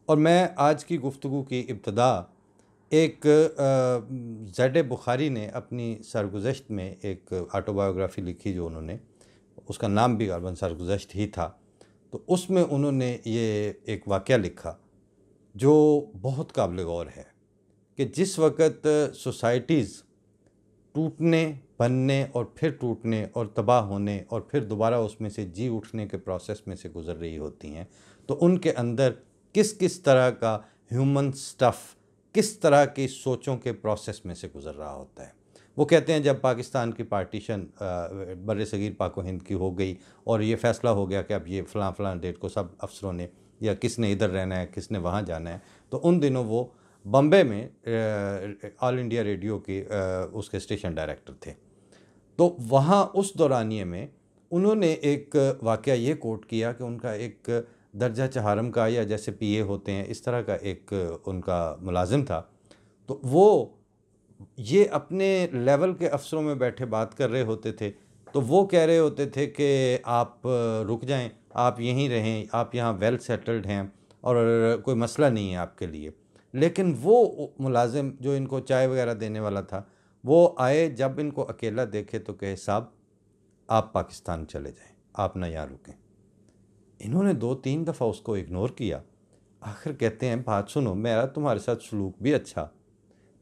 اور میں آج کی گفتگو کی ابتدا ایک زید بخاری نے اپنی سرگزشت میں ایک آٹو بایوگرافی لکھی جو انہوں نے، اس کا نام بھی غالباً سرگزشت ہی تھا، تو اس میں انہوں نے یہ ایک واقعہ لکھا جو بہت قابل غور ہے کہ جس وقت سوسائٹیز ٹوٹنے، بننے اور پھر ٹوٹنے اور تباہ ہونے اور پھر دوبارہ اس میں سے جی اٹھنے کے پروسیس میں سے گزر رہی ہوتی ہیں، تو ان کے اندر کس کس طرح کا ہیومن سٹف، کس طرح کی سوچوں کے پروسیس میں سے گزر رہا ہوتا ہے۔ وہ کہتے ہیں جب پاکستان کی پارٹیشن بر صغیر پاک و ہند کی ہو گئی اور یہ فیصلہ ہو گیا کہ اب یہ فلاں فلاں ڈیٹ کو سب افسروں نے یا کس نے ادھر رہنا ہے، کس نے وہاں جانا ہے، تو ان دنوں وہ بمبے میں آل انڈیا ریڈیو کی اس کے اسٹیشن ڈائریکٹر تھے۔ تو وہاں اس دورانیے میں انہوں نے ایک واقعہ یہ کوٹ کیا کہ ان کا ایک درجہ چہارم کا یا جیسے پی اے ہوتے ہیں اس طرح کا ایک ان کا ملازم تھا، تو وہ یہ اپنے لیول کے افسروں میں بیٹھے بات کر رہے ہوتے تھے، تو وہ کہہ رہے ہوتے تھے کہ آپ رک جائیں، آپ یہیں رہیں، آپ یہاں ویل سیٹلڈ ہیں اور کوئی مسئلہ نہیں ہے آپ کے لیے۔ لیکن وہ ملازم جو ان کو چائے وغیرہ دینے والا تھا، وہ آئے، جب ان کو اکیلا دیکھے تو کہے صاحب آپ پاکستان چلے جائیں، آپ نہ یہاں رکیں۔ انہوں نے 2-3 دفعہ اس کو اگنور کیا، آخر کہتے ہیں بات سنو، میرا تمہارے ساتھ سلوک بھی اچھا،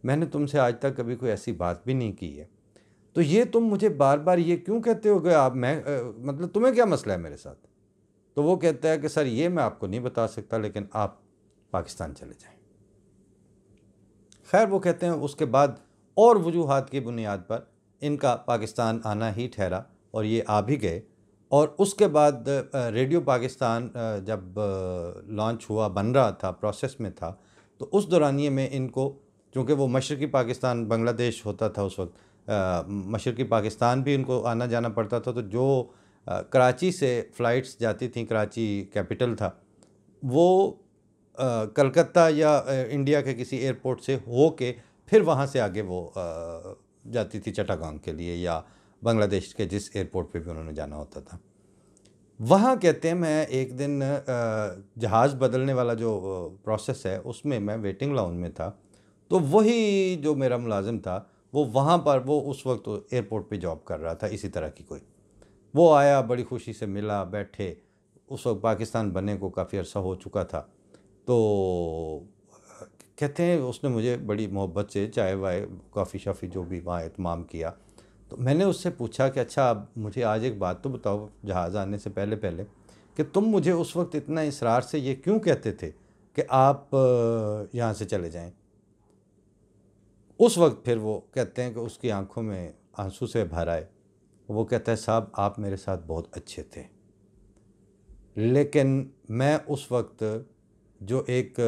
میں نے تم سے آج تک کبھی کوئی ایسی بات بھی نہیں کی ہے، تو یہ تم مجھے بار بار یہ کیوں کہتے ہو کہ آپ مطلب تمہیں کیا مسئلہ ہے میرے ساتھ؟ تو وہ کہتا ہے کہ سر یہ میں آپ کو نہیں بتا سکتا، لیکن آپ پاکستان چلے جائیں۔ خیر وہ کہتے ہیں اس کے بعد اور وجوہات کی بنیاد پر ان کا پاکستان آنا ہی ٹھہرا اور یہ آ بھی گئے، اور اس کے بعد ریڈیو پاکستان جب لانچ ہوا، بن رہا تھا، پروسیس میں تھا، تو اس دورانیے میں ان کو، چونکہ وہ مشرقی پاکستان بنگلہ دیش ہوتا تھا اس وقت، مشرقی پاکستان بھی ان کو آنا جانا پڑتا تھا، تو جو کراچی سے فلائٹس جاتی تھیں، کراچی کیپٹل تھا، وہ کلکتہ یا انڈیا کے کسی ایئرپورٹ سے ہو کے پھر وہاں سے آگے وہ جاتی تھی چٹاگانگ کے لیے یا بنگلہ دیش کے جس ایئرپورٹ پہ بھی انہوں نے جانا ہوتا تھا۔ وہاں کہتے ہیں میں ایک دن جہاز بدلنے والا جو پروسیس ہے اس میں میں ویٹنگ لاؤن میں تھا، تو وہی جو میرا ملازم تھا وہ وہاں پر، وہ اس وقت ایئرپورٹ پہ جاب کر رہا تھا اسی طرح کی کوئی، وہ آیا، بڑی خوشی سے ملا، بیٹھے، اس وقت پاکستان بننے کو کافی عرصہ ہو چکا تھا، تو کہتے ہیں اس نے مجھے بڑی محبت سے چائے وائے کافی شافی جو بھی وہاں اہتمام کیا، تو میں نے اس سے پوچھا کہ اچھا اب مجھے آج ایک بات تو بتاؤ جہاز آنے سے پہلے کہ تم مجھے اس وقت اتنا اصرار سے یہ کیوں کہتے تھے کہ آپ یہاں سے چلے جائیں؟ اس وقت پھر وہ کہتے ہیں کہ اس کی آنکھوں میں آنسو سے بھر آئے، وہ کہتا ہے صاحب آپ میرے ساتھ بہت اچھے تھے، لیکن میں اس وقت جو ایک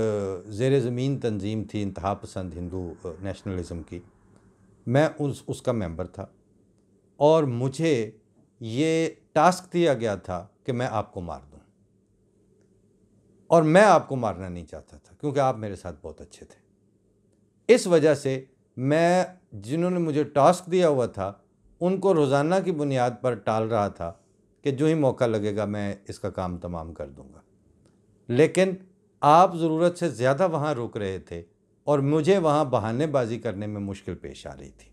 زیر زمین تنظیم تھی انتہا پسند ہندو نیشنلزم کی، میں اس کا ممبر تھا، اور مجھے یہ ٹاسک دیا گیا تھا کہ میں آپ کو مار دوں، اور میں آپ کو مارنا نہیں چاہتا تھا کیونکہ آپ میرے ساتھ بہت اچھے تھے۔ اس وجہ سے میں جنہوں نے مجھے ٹاسک دیا ہوا تھا ان کو روزانہ کی بنیاد پر ٹال رہا تھا کہ جو ہی موقع لگے گا میں اس کا کام تمام کر دوں گا، لیکن آپ ضرورت سے زیادہ وہاں رک رہے تھے اور مجھے وہاں بہانے بازی کرنے میں مشکل پیش آ رہی تھی،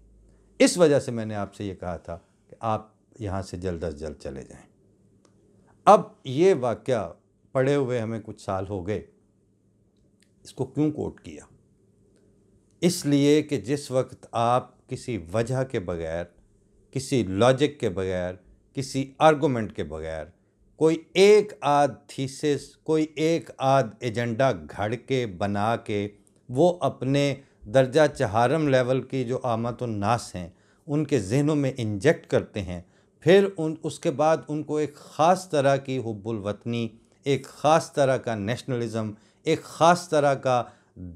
اس وجہ سے میں نے آپ سے یہ کہا تھا کہ آپ یہاں سے جلد از جلد چلے جائیں۔ اب یہ واقعہ پڑھے ہوئے ہمیں کچھ سال ہو گئے، اس کو کیوں کوٹ کیا؟ اس لیے کہ جس وقت آپ کسی وجہ کے بغیر، کسی لاجک کے بغیر، کسی آرگومنٹ کے بغیر، کوئی ایک آدھ تھیسس، کوئی ایک آدھ ایجنڈا گھڑ کے بنا کے وہ اپنے درجہ چہارم لیول کی جو عامت الناس ہیں ان کے ذہنوں میں انجیکٹ کرتے ہیں، پھر اس کے بعد ان کو ایک خاص طرح کی حب الوطنی، ایک خاص طرح کا نیشنلزم، ایک خاص طرح کا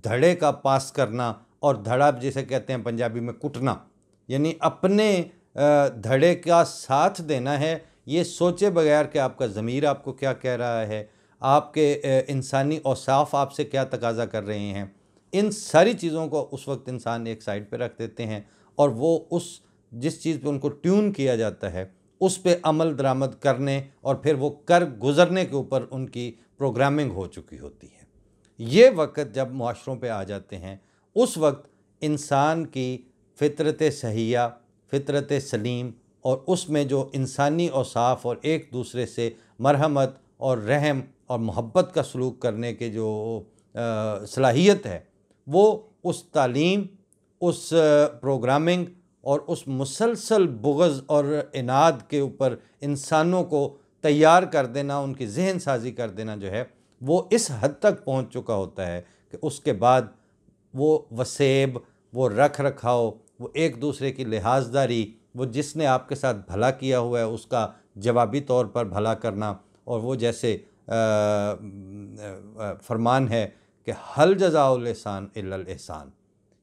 دھڑے کا پاس کرنا، اور دھڑا جسے کہتے ہیں پنجابی میں کٹنا، یعنی اپنے دھڑے کا ساتھ دینا ہے، یہ سوچے بغیر کہ آپ کا ضمیر آپ کو کیا کہہ رہا ہے، آپ کے انسانی اوصاف آپ سے کیا تقاضا کر رہے ہیں، ان ساری چیزوں کو اس وقت انسان ایک سائڈ پہ رکھ دیتے ہیں، اور وہ جس چیز پہ ان کو ٹیون کیا جاتا ہے اس پہ عمل درآمد کرنے اور پھر وہ کر گزرنے کے اوپر ان کی پروگرامنگ ہو چکی ہوتی ہے۔ یہ وقت جب معاشروں پہ آ جاتے ہیں، اس وقت انسان کی فطرت صحیحہ، فطرت سلیم، اور اس میں جو انسانی اوصاف اور ایک دوسرے سے مرحمت اور رحم اور محبت کا سلوک کرنے کے جو صلاحیت ہے، وہ اس تعلیم، اس پروگرامنگ اور اس مسلسل بغض اور عناد کے اوپر انسانوں کو تیار کر دینا، ان کی ذہن سازی کر دینا جو ہے، وہ اس حد تک پہنچ چکا ہوتا ہے کہ اس کے بعد وہ وسیب، وہ رکھ رکھاؤ، وہ ایک دوسرے کی لحاظداری، وہ جس نے آپ کے ساتھ بھلا کیا ہوا ہے اس کا جوابی طور پر بھلا کرنا، اور وہ جیسے فرمان ہے کہ حل جزاء الاحسان الا الاحسان،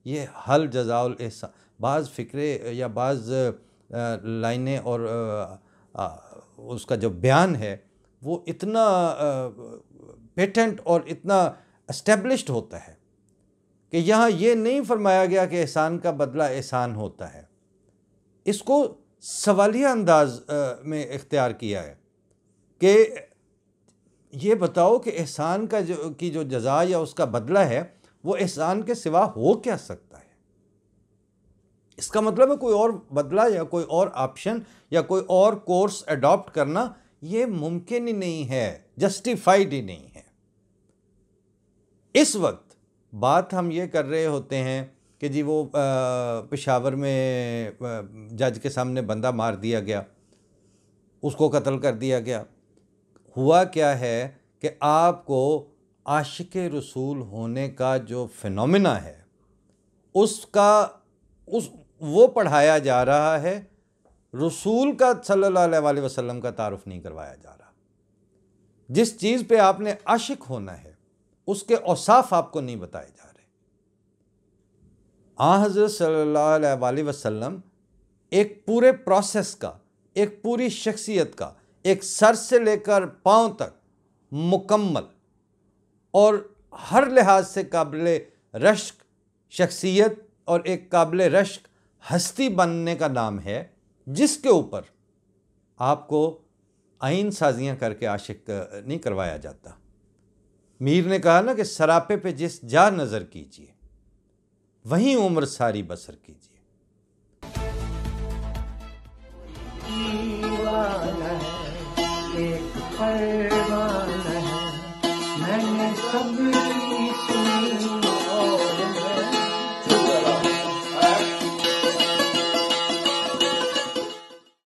یہ حل جزاء الاحسان، بعض فکرے یا بعض لائنیں اور اس کا جو بیان ہے وہ اتنا پیٹنٹ اور اتنا اسٹیبلشڈ ہوتا ہے کہ یہاں یہ نہیں فرمایا گیا کہ احسان کا بدلہ احسان ہوتا ہے، اس کو سوالیہ انداز میں اختیار کیا ہے کہ یہ بتاؤ کہ احسان کی جو جزا یا اس کا بدلہ ہے وہ احسان کے سوا ہو کیا سکتا ہے؟ اس کا مطلب ہے کوئی اور بدلہ یا کوئی اور آپشن یا کوئی اور کورس اڈاپٹ کرنا یہ ممکن ہی نہیں ہے، جسٹیفائڈ ہی نہیں ہے۔ اس وقت بات ہم یہ کر رہے ہوتے ہیں کہ جی وہ پشاور میں جج کے سامنے بندہ مار دیا گیا، اس کو قتل کر دیا گیا۔ ہوا کیا ہے کہ آپ کو عاشق رسول ہونے کا جو فینومینا ہے وہ پڑھایا جا رہا ہے، رسول کا صلی اللہ علیہ وسلم کا تعارف نہیں کروایا جا رہا۔ جس چیز پہ آپ نے عاشق ہونا ہے اس کے اوصاف آپ کو نہیں بتائے جا رہے۔ حضرت صلی اللہ علیہ وسلم ایک پورے پروسیس کا، ایک پوری شخصیت کا، ایک سر سے لے کر پاؤں تک مکمل اور ہر لحاظ سے قابل رشک شخصیت اور ایک قابل رشک ہستی بننے کا نام ہے، جس کے اوپر آپ کو آئین سازیاں کر کے عاشق نہیں کروایا جاتا۔ میر نے کہا نا کہ سراپے پہ جس جا نظر کیجیے وہیں عمر ساری بسر کیجیے۔ ایک پروانہ ہے، میں نے صبر